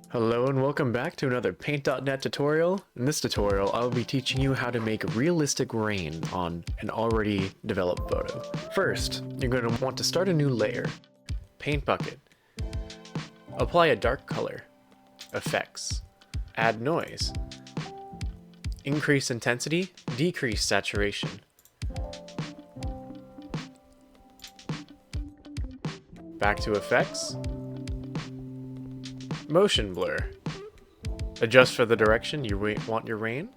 Hello and welcome back to another Paint.net tutorial. In this tutorial, I'll be teaching you how to make realistic rain on an already developed photo. First, you're going to want to start a new layer. Paint bucket. Apply a dark color. Effects. Add noise. Increase intensity, decrease saturation. Back to effects. Motion blur. Adjust for the direction you want your rain.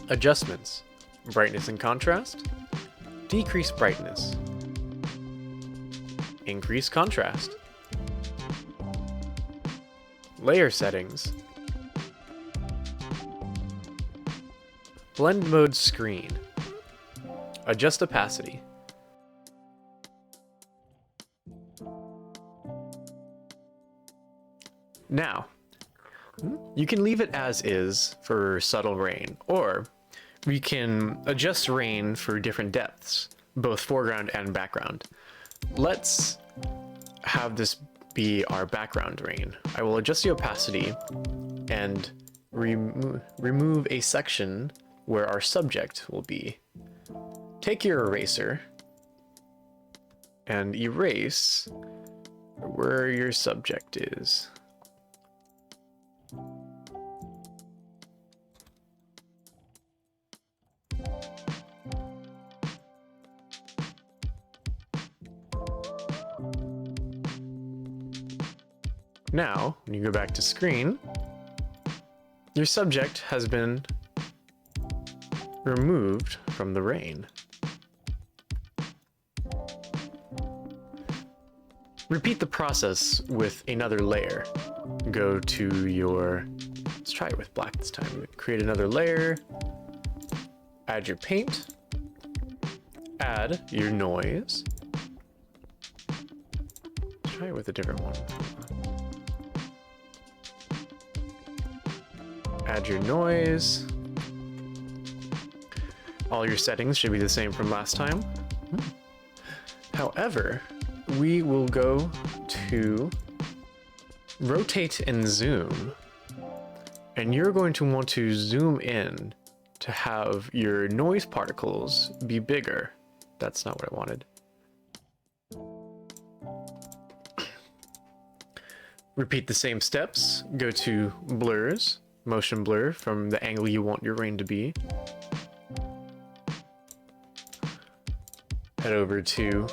Adjustments. Brightness and contrast. Decrease brightness. Increase contrast. Layer settings. Blend mode screen. Adjust opacity. Now, you can leave it as is for subtle rain, or we can adjust rain for different depths, both foreground and background. Let's have this be our background rain. I will adjust the opacity and remove a section where our subject will be. Take your eraser and erase where your subject is. Now, when you go back to screen, your subject has been removed from the rain. Repeat the process with another layer. Go to your, let's try it with black this time. Create another layer, add your paint, add your noise. Let's try it with a different one. Add your noise. All your settings should be the same from last time. However, we will go to rotate and zoom, and you're going to want to zoom in to have your noise particles be bigger. That's not what I wanted. Repeat the same steps. Go to blurs, motion blur from the angle you want your rain to be. Head over to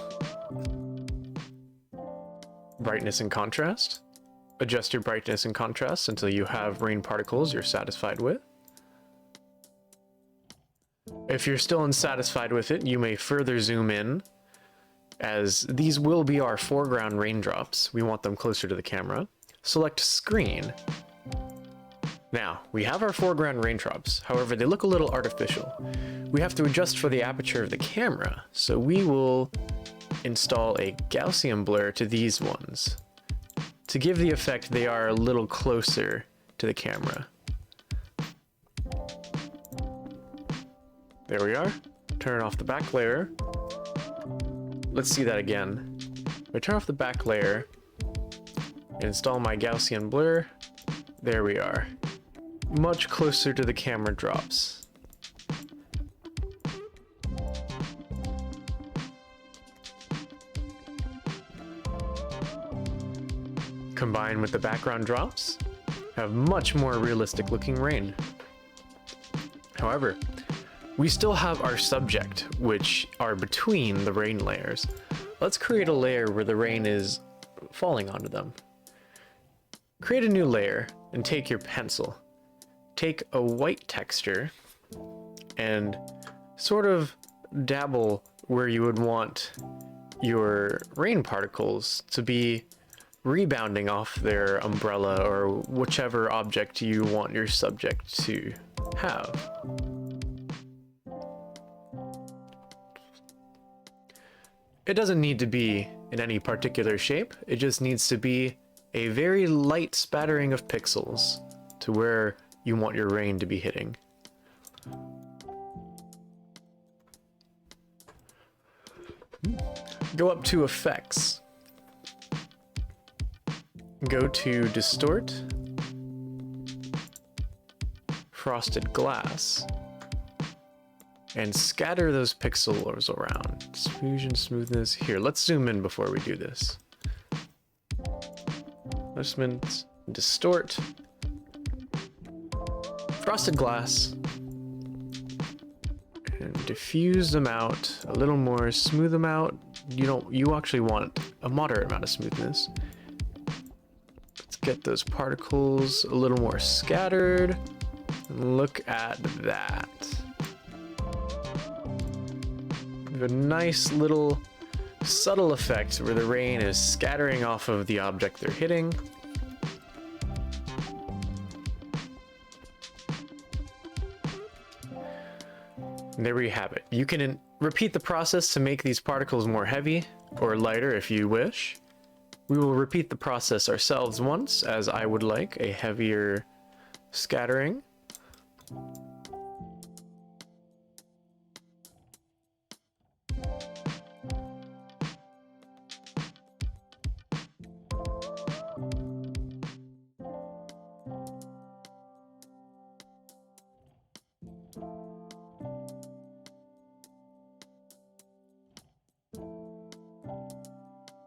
brightness and contrast. Adjust your brightness and contrast until you have rain particles you're satisfied with. If you're still unsatisfied with it, you may further zoom in, as these will be our foreground raindrops. We want them closer to the camera. Select screen. Now, we have our foreground raindrops, however they look a little artificial. We have to adjust for the aperture of the camera, so we will install a Gaussian blur to these ones. To give the effect, they are a little closer to the camera. There we are. Turn off the back layer. Let's see that again. I turn off the back layer, install my Gaussian blur. There we are. Much closer to the camera drops. Combine with the background drops, have much more realistic looking rain. However, we still have our subject, which are between the rain layers. Let's create a layer where the rain is falling onto them. Create a new layer and take your pencil. Take a white texture and sort of dabble where you would want your rain particles to be rebounding off their umbrella or whichever object you want your subject to have. It doesn't need to be in any particular shape, it just needs to be a very light spattering of pixels to where you want your rain to be hitting. Go up to Effects. Go to Distort, Frosted Glass, and scatter those pixels around. Diffusion, smoothness. Here, let's zoom in before we do this. Adjustments, Distort, Frosted Glass, and diffuse them out a little more, smooth them out. You actually want a moderate amount of smoothness. Let's get those particles a little more scattered. Look at that. We have a nice little subtle effect where the rain is scattering off of the object they're hitting. And there we have it. You can repeat the process to make these particles more heavy or lighter if you wish. We will repeat the process ourselves once, as I would like a heavier scattering.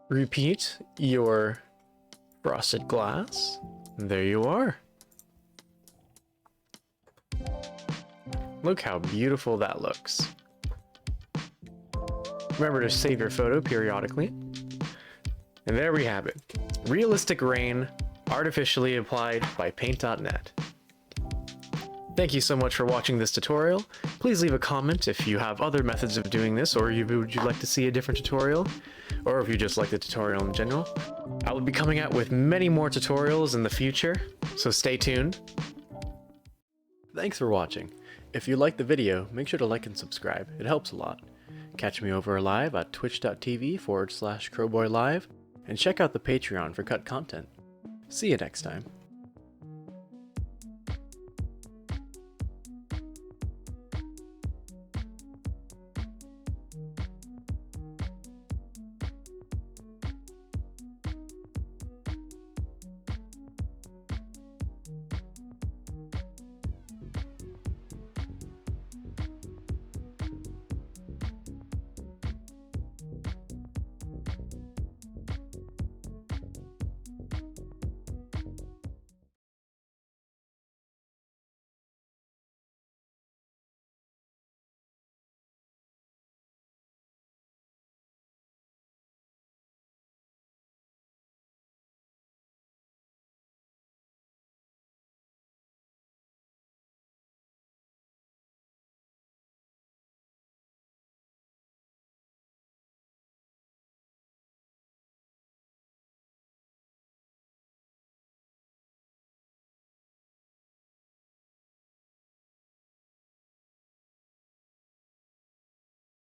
Repeat your frosted glass. There you are. Look how beautiful that looks. Remember to save your photo periodically. And there we have it. Realistic rain, artificially applied by Paint.net. Thank you so much for watching this tutorial. Please leave a comment if you have other methods of doing this, or would you like to see a different tutorial, or if you just like the tutorial in general. I will be coming out with many more tutorials in the future, so stay tuned. Thanks for watching. If you liked the video, make sure to like and subscribe. It helps a lot. Catch me over live at twitch.tv/crowboylive, and check out the Patreon for cut content. See you next time.